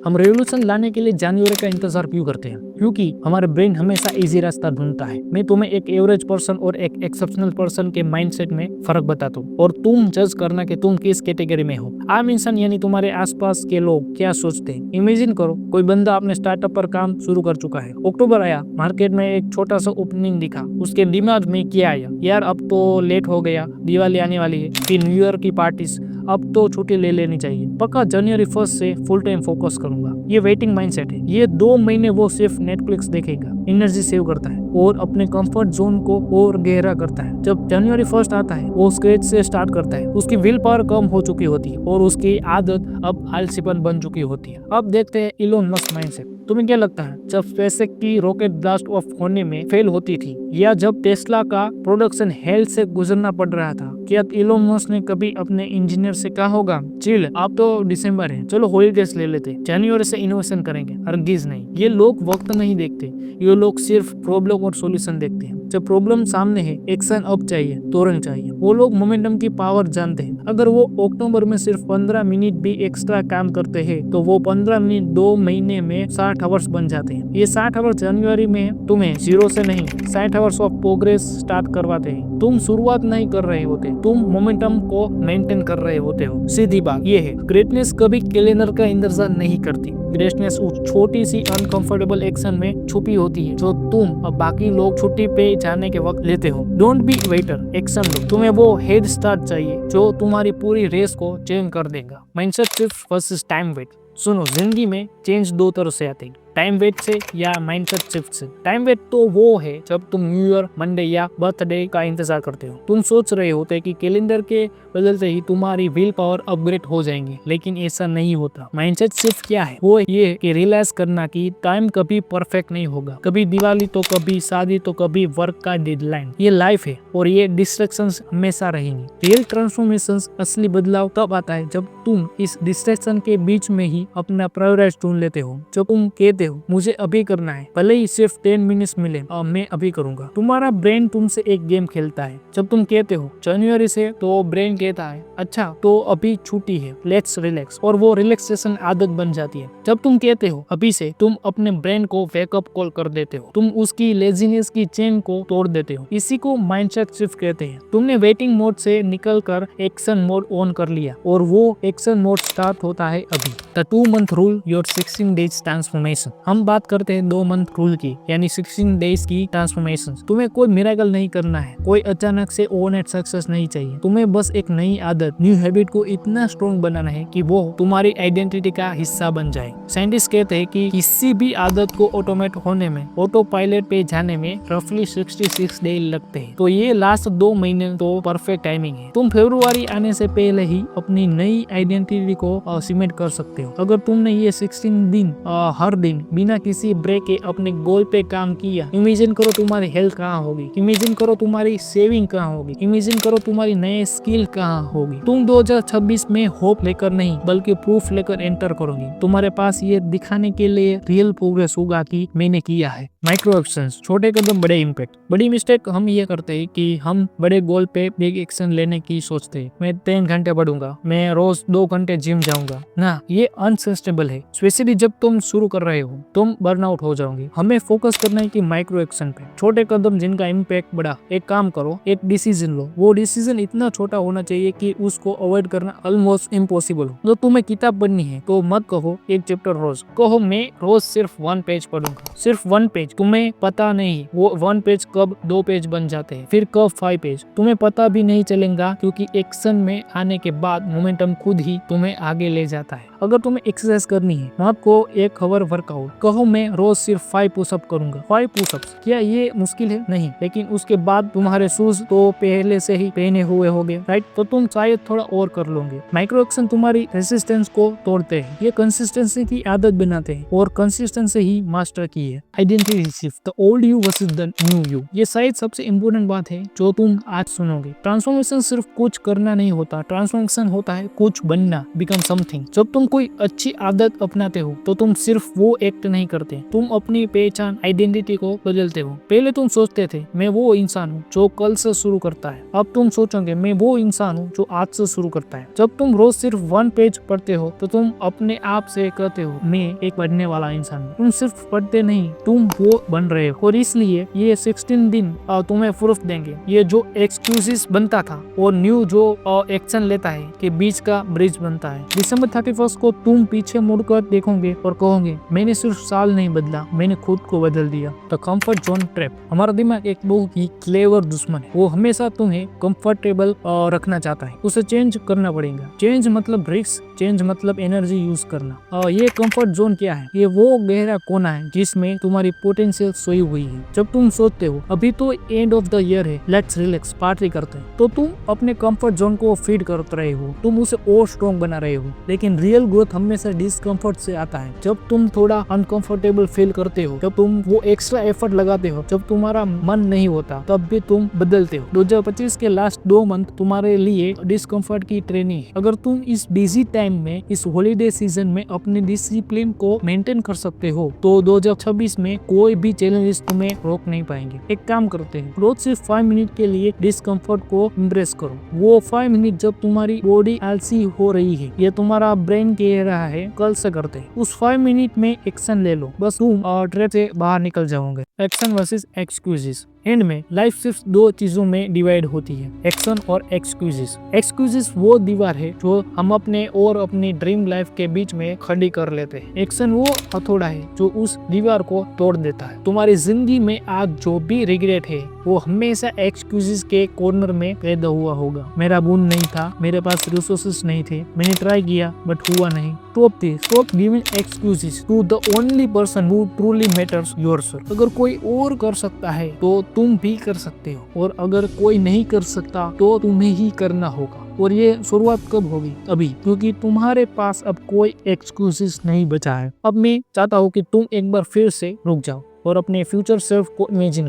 हम रेवोल्यूशन लाने के लिए जनवरी का इंतजार क्यों करते हैं? क्योंकि हमारे ब्रेन हमेशा इजी रास्ता ढूंढता है। मैं तुम्हें एक एवरेज पर्सन और एक एक्सेप्शनल पर्सन के माइंडसेट में फर्क बताता हूँ और तुम जज करना कि तुम किस कैटेगरी में हो। आम इंसान यानी तुम्हारे आसपास के लोग क्या सोचते हैं। इमेजिन करो कोई बंदा अपने स्टार्टअप पर काम शुरू कर चुका है। अक्टूबर आया, मार्केट में एक छोटा सा ओपनिंग दिखा, उसके दिमाग में क्या आया? यार अब तो लेट हो गया, दिवाली आने वाली है, फिर न्यू ईयर की पार्टीज, अब तो छुट्टी ले लेनी चाहिए। पक्का जनवरी 1 से फुल टाइम फोकस करूंगा। ये वेटिंग माइंडसेट है। ये 2 महीने वो सिर्फ नेटफ्लिक्स देखेगा, एनर्जी सेव करता है और अपने कंफर्ट जोन को और गहरा करता है। जब जनवरी 1 आता है वो स्क्रैच से स्टार्ट करता है। उसकी विल पावर कम हो चुकी होती है और उसकी आदत अब आलसीपन बन चुकी होती है। अब देखते हैं इलोन मस्क माइंडसेट। तुम्हें क्या लगता है जब स्पेसएक्स की रॉकेट ब्लास्ट ऑफ होने में फेल होती थी या जब टेस्ला का प्रोडक्शन हेल से गुजरना पड़ रहा था, क्या इलोन मस्क ने कभी अपने इंजीनियर से कहा होगा चिल अब तो दिसंबर है, चलो हॉलीडेज ले लेते, जनवरी से इनोवेशन करेंगे? हरगिज नहीं। ये लोग वक्त नहीं देखते, ये लोग सिर्फ प्रॉब्लम और सॉल्यूशन देखते हैं। जब प्रॉब्लम सामने है, एक्शन अब चाहिए, तुरंत चाहिए। वो लोग मोमेंटम की पावर जानते हैं। अगर वो अक्टूबर में सिर्फ 15 मिनट भी एक्स्ट्रा काम करते हैं तो वो 15 मिनट 2 महीने में 60 आवर्स बन जाते हैं। ये 60 आवर्स जनवरी में तुम्हें 0 से नहीं 60 आवर्स ऑफ प्रोग्रेस स्टार्ट करवाते हैं। तुम शुरुआत नहीं कर रहे होते, तुम मोमेंटम को मेंटेन कर रहे होते हो। सीधी बात ये है, ग्रेटनेस कभी कैलेंडर का इंतजार नहीं करती। ग्रेटनेस उस छोटी सी अनकंफर्टेबल एक्शन में छुपी होती है जो तुम अब बाकी लोग छुट्टी पे जाने के वक्त लेते हो। डोंट बी वेटर, एक्शन लो। तुम्हें वो हेड स्टार्ट चाहिए जो तुम्हारी पूरी रेस को चेंज कर देगा। Mindset shift versus time wait. सुनो, जिंदगी में चेंज 2 तरह से आते हैं, टाइम वेट से या माइंडसेट शिफ्ट से। टाइम वेट तो वो है जब तुम न्यू ईयर, मंडे या बर्थडे का इंतजार करते हो। तुम सोच रहे होते कि कैलेंडर के बदलते ही तुम्हारी विल पावर अपग्रेड हो जाएंगी, लेकिन ऐसा नहीं होता। माइंडसेट शिफ्ट क्या है? वो ये कि रियलाइज करना कि टाइम कभी परफेक्ट नहीं होगा। कभी दिवाली तो कभी शादी तो कभी वर्क का डेडलाइन। ये लाइफ है और ये डिस्ट्रैक्शंस हमेशा रहेंगी। रियल ट्रांसफॉर्मेशन, असली बदलाव तब आता है जब तुम इस डिस्ट्रैक्शन के बीच में ही अपना प्रायोरिटी ढूंढ लेते हो। जब तुम कहते हो मुझे अभी करना है, भले ही सिर्फ 10 मिनट्स मिले और मैं अभी करूंगा। तुम्हारा ब्रेन तुमसे एक गेम खेलता है। जब तुम कहते हो जनवरी से, तो ब्रेन कहता है अच्छा तो अभी छुट्टी है, लेट्स रिलैक्स, और वो रिलैक्सेशन आदत बन जाती है। जब तुम कहते हो अभी से, तुम अपने ब्रेन को वेकअप कॉल कर देते हो। तुम उसकी लेजीनेस की चेन को तोड़ देते हो। इसी को माइंडसेट शिफ्ट कहते हैं। तुमने वेटिंग मोड से निकलकर एक्शन मोड ऑन कर लिया और वो एक्शन मोड स्टार्ट होता है अभी। The 2 month rule, your 16 days transformation. हम बात करते हैं 2 मंथ रूल की, यानी 16 डेज की ट्रांसफॉर्मेशन। तुम्हें कोई मिरेकल नहीं करना है, कोई अचानक से ओवरनाइट सक्सेस नहीं चाहिए। तुम्हें बस एक नई आदत, न्यू हैबिट को इतना स्ट्रॉन्ग बनाना है कि वो तुम्हारी आइडेंटिटी का हिस्सा बन जाए। साइंटिस्ट कहते हैं कि किसी भी आदत को ऑटोमेट होने में, ऑटो पायलट पे जाने में रफली 66 डे लगते हैं। तो ये लास्ट 2 महीने तो परफेक्ट टाइमिंग है। तुम फरवरी आने से पहले ही अपनी नई आइडेंटिटी को सीमेंट कर सकते हो। अगर तुमने ये 16 दिन हर दिन बिना किसी ब्रेक के अपने गोल पे काम किया, इमेजिन करो तुम्हारी हेल्थ कहाँ होगी, इमेजिन करो तुम्हारी सेविंग कहाँ होगी, इमेजिन करो तुम्हारी नए स्किल कहाँ होगी। तुम 2026 में होप लेकर नहीं बल्कि प्रूफ लेकर एंटर करोगी। तुम्हारे पास ये दिखाने के लिए रियल प्रोग्रेस होगा कि मैंने किया है। माइक्रो एक्शंस, छोटे कदम बड़े इम्पैक्ट। बड़ी मिस्टेक हम ये करते हैं कि हम बड़े गोल पे बिग एक्शन लेने की सोचते हैं। मैं 3 घंटे पढ़ूंगा, मैं रोज 2 घंटे जिम जाऊंगा ना, ये अनसस्टेनेबल है। स्पेशली जब तुम शुरू कर रहे हो, तुम बर्नआउट हो जाओगे। हमें फोकस करना है कि माइक्रो एक्शन पे, छोटे कदम जिनका इम्पैक्ट बड़ा। एक काम करो, एक डिसीजन लो। वो डिसीजन इतना छोटा होना चाहिए कि उसको अवॉइड करना ऑलमोस्ट इम्पॉसिबल हो। तो तुम्हें किताब पढ़नी है तो मत कहो एक चैप्टर रोज, कहो मैं रोज सिर्फ 1 पेज पढ़ूंगा, सिर्फ 1 पेज। तुम्हें पता नहीं वो 1 पेज कब 2 पेज बन जाते हैं, फिर कब 5 पेज, तुम्हें पता भी नहीं चलेगा, क्योंकि एक्शन में आने के बाद मोमेंटम खुद ही तुम्हें आगे ले जाता है। अगर तुम्हें एक्सरसाइज करनी है, मत को 1 आवर वर्कआउट, कहो मैं रोज सिर्फ 5 पुशअप करूंगा। 5 पुशअप्स, क्या ये मुश्किल है? नहीं, लेकिन उसके बाद तुम्हारे शूज तो पहले से ही पहने हुए होंगे, राइट? तो तुम शायद थोड़ा और कर लोगे। माइक्रो एक्शन तुम्हारी रेसिस्टेंस को तोड़ते हैं, ये कंसिस्टेंसी की आदत बनाते हैं और कंसिस्टेंसी ही मास्टर की है। Identity shift, the old you versus the new you. ये शायद सबसे इम्पोर्टेंट बात है जो तुम आज सुनोगे। ट्रांसफॉर्मेशन सिर्फ कुछ करना नहीं होता, ट्रांसफॉर्मेशन होता है कुछ बनना, बिकम समथिंग। जब तुम कोई अच्छी आदत अपनाते हो तो तुम सिर्फ वो एक्ट नहीं करते, तुम अपनी पहचान आइडेंटिटी को बदलते हो। पहले तुम सोचते थे मैं वो इंसान हूँ जो कल से शुरू करता है, अब तुम सोचोगे मैं वो इंसान हूँ जो आज से शुरू करता है। जब तुम रोज सिर्फ 1 पेज पढ़ते हो तो तुम अपने आप से कहते हो मैं एक बढ़ने वाला इंसान हूँ। तुम सिर्फ पढ़ते नहीं, तुम वो बन रहे हो। और इसलिए ये 16 दिन तुम्हें प्रूफ देंगे। ये जो एक्सक्यूजेस बनता था और न्यू जो एक्शन लेता है के बीच का ब्रिज बनता है। दिसंबर 31 को तुम पीछे मुड़कर देखोगे और कहोगे मैंने सिर्फ साल नहीं बदला, मैंने खुद को बदल दिया। The comfort zone trap. हमारा दिमाग एक बहुत ही क्लेवर दुश्मन है। वो हमेशा तुम्हें कंफर्टेबल रखना चाहता है। उसे चेंज करना पड़ेगा। चेंज मतलब रिस्क, चेंज मतलब एनर्जी यूज करना। ये कंफर्ट जोन क्या है? ये वो गहरा कोना है जिसमें तुम्हारी पोटेंशियल सोई हुई है। जब तुम सोचते हो अभी तो एंड ऑफ द ईयर है, लेट्स रिलैक्स, पार्टी करते हैं, तो तुम अपने कंफर्ट जोन को फीड कर रहे हो, तुम उसे और स्ट्रॉन्ग बना रहे हो। लेकिन रियल ग्रोथ हमेशा डिस्कम्फर्ट से आता है। जब तुम थोड़ा अनकंफर्टेबल फील करते हो, जब तुम वो एक्स्ट्रा एफर्ट लगाते हो, जब तुम्हारा मन नहीं होता, तब भी तुम बदलते हो। 2025 के लास्ट 2 मंथ तुम्हारे लिए डिस्कम्फर्ट की ट्रेनिंग है। अगर तुम इस बिजी टाइम में, इस हॉलीडे सीजन में अपने डिसिप्लिन को मेंटेन कर सकते हो तो 2026 में कोई भी चैलेंजेस तुम्हें रोक नहीं पाएंगे। एक काम करते हैं, रोज सिर्फ 5 मिनट के लिए डिस्कम्फर्ट को एम्ब्रेस करो। वो 5 मिनट जब तुम्हारी बॉडी आलसी हो रही है, ये तुम्हारा ब्रेन कह रहा है कल से करते हैं, उस 5 मिनट में एक्शन ले लो। बस तुम ट्रैप से बाहर निकल जाओगे। Action versus excuses. एंड में लाइफ सिर्फ 2 चीजों में डिवाइड होती है, एक्शन और एक्सक्यूजेस। एक्सक्यूजेस वो दीवार है जो हम अपने और अपनी ड्रीम लाइफ के बीच में खड़ी कर लेते हैं। एक्शन वो हथौड़ा है जो उस दीवार को तोड़ देता है। तुम्हारी जिंदगी में आज जो भी रिग्रेट है वो हमेशा एक्सक्यूजेस के कॉर्नर में पैदा हुआ होगा। मेरा मूड नहीं था, मेरे पास रिसोर्सेस नहीं थे, मैंने ट्राई किया बट हुआ नहीं। Stop giving excuses to the only person who truly matters, yourself. अगर कोई और कर सकता है तो तुम भी कर सकते हो, और अगर कोई नहीं कर सकता तो तुम्हें ही करना होगा। और ये शुरुआत कब होगी? अभी, क्योंकि तुम्हारे पास अब कोई एक्सक्यूजेस नहीं बचा है। अब मैं चाहता हूँ कि तुम एक बार फिर से रुक जाओ और अपने फ्यूचर सेल्फ को इमेजिन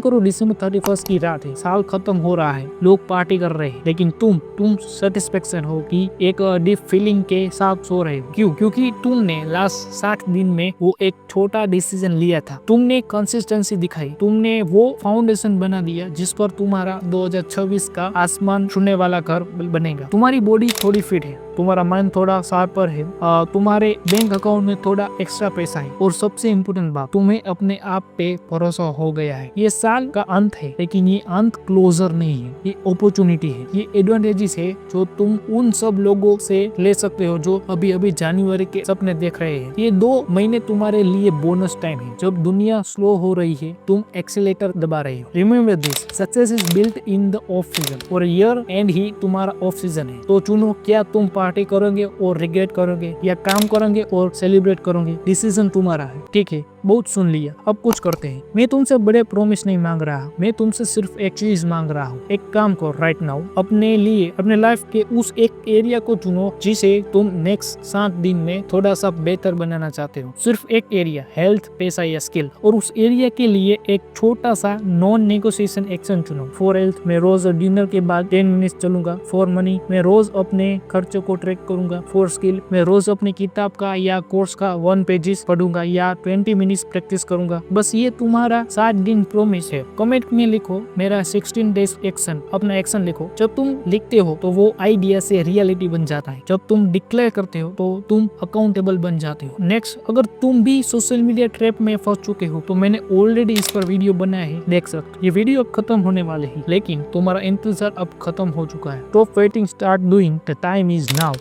करो। डिसंबर 31 की रात है, साल खत्म हो रहा है, लोग पार्टी कर रहे हैं, लेकिन तुम सेटिस्फेक्शन हो कि एक डीप फीलिंग के साथ सो रहे हो। क्यों? क्योंकि तुमने लास्ट 60 दिन में वो एक छोटा डिसीजन लिया था। तुमने कंसिस्टेंसी दिखाई, तुमने वो फाउंडेशन बना दिया जिस पर तुम्हारा 2026 का आसमान छूने वाला घर बनेगा। तुम्हारी बॉडी थोड़ी फिट है, तुम्हारा माइंड थोड़ा शार्पर है, तुम्हारे बैंक अकाउंट में थोड़ा एक्स्ट्रा पैसा है, और सबसे इम्पोर्टेंट बात, तुम्हें अपने आप पे भरोसा हो गया है। ये साल का अंत है, लेकिन ये अंत क्लोजर नहीं है, ये अपॉर्चुनिटी है, ये एडवांटेजेस है जो तुम उन सब लोगों से ले सकते हो जो अभी अभी जनवरी के सपने देख रहे हैं। ये 2 महीने तुम्हारे लिए बोनस टाइम है। जब दुनिया स्लो हो रही है, तुम एक्सीलेटर दबा रहे हो। Remember this, success is built in the off season, और ईयर एंड ही तुम्हारा ऑफ सीजन है। तो चुनो, क्या तुम पार्टी करोगे और रिग्रेट करोगे, या काम करोगे और सेलिब्रेट करोगे? डिसीजन तुम्हारा है। ठीक है, बहुत सुन लिया, अब कुछ करते हैं। मैं तुमसे बड़े प्रॉमिस नहीं मांग रहा, मैं तुमसे सिर्फ एक चीज मांग रहा हूँ। एक काम करो राइट नाउ, अपने लिए, अपने लाइफ के उस एक एरिया को चुनो जिसे तुम नेक्स्ट 7 दिन में थोड़ा सा बेहतर बनाना चाहते हो। सिर्फ एक एरिया, हेल्थ, पैसा या स्किल। और उस एरिया के लिए एक छोटा सा नॉन नेगोशिएशन एक्शन चुनो। फॉर हेल्थ, मैं रोज डिनर के बाद 10 मिनट चलूंगा। फॉर मनी, मैं रोज अपने खर्चों को ट्रैक करूंगा। फॉर स्किल, मैं रोज अपनी किताब का या कोर्स का 1 पेजेस पढ़ूंगा या 20 मिनट प्रैक्टिस करूंगा। बस ये तुम्हारा 7 दिन प्रॉमिस है। कमेंट में लिखो मेरा 16 डेज एक्शन, अपना एक्शन लिखो। जब तुम लिखते हो तो वो आइडिया से रियलिटी बन जाता है। जब तुम डिक्लेयर करते हो तो तुम अकाउंटेबल बन जाते हो। नेक्स्ट, अगर तुम भी सोशल मीडिया ट्रैप में फंस चुके हो तो मैंने ऑलरेडी इस पर वीडियो बनाया है, देख सकते। ये वीडियो अब खत्म होने वाले हैं, लेकिन तुम्हारा इंतजार अब खत्म हो चुका है। Stop waiting, start doing, the time is now.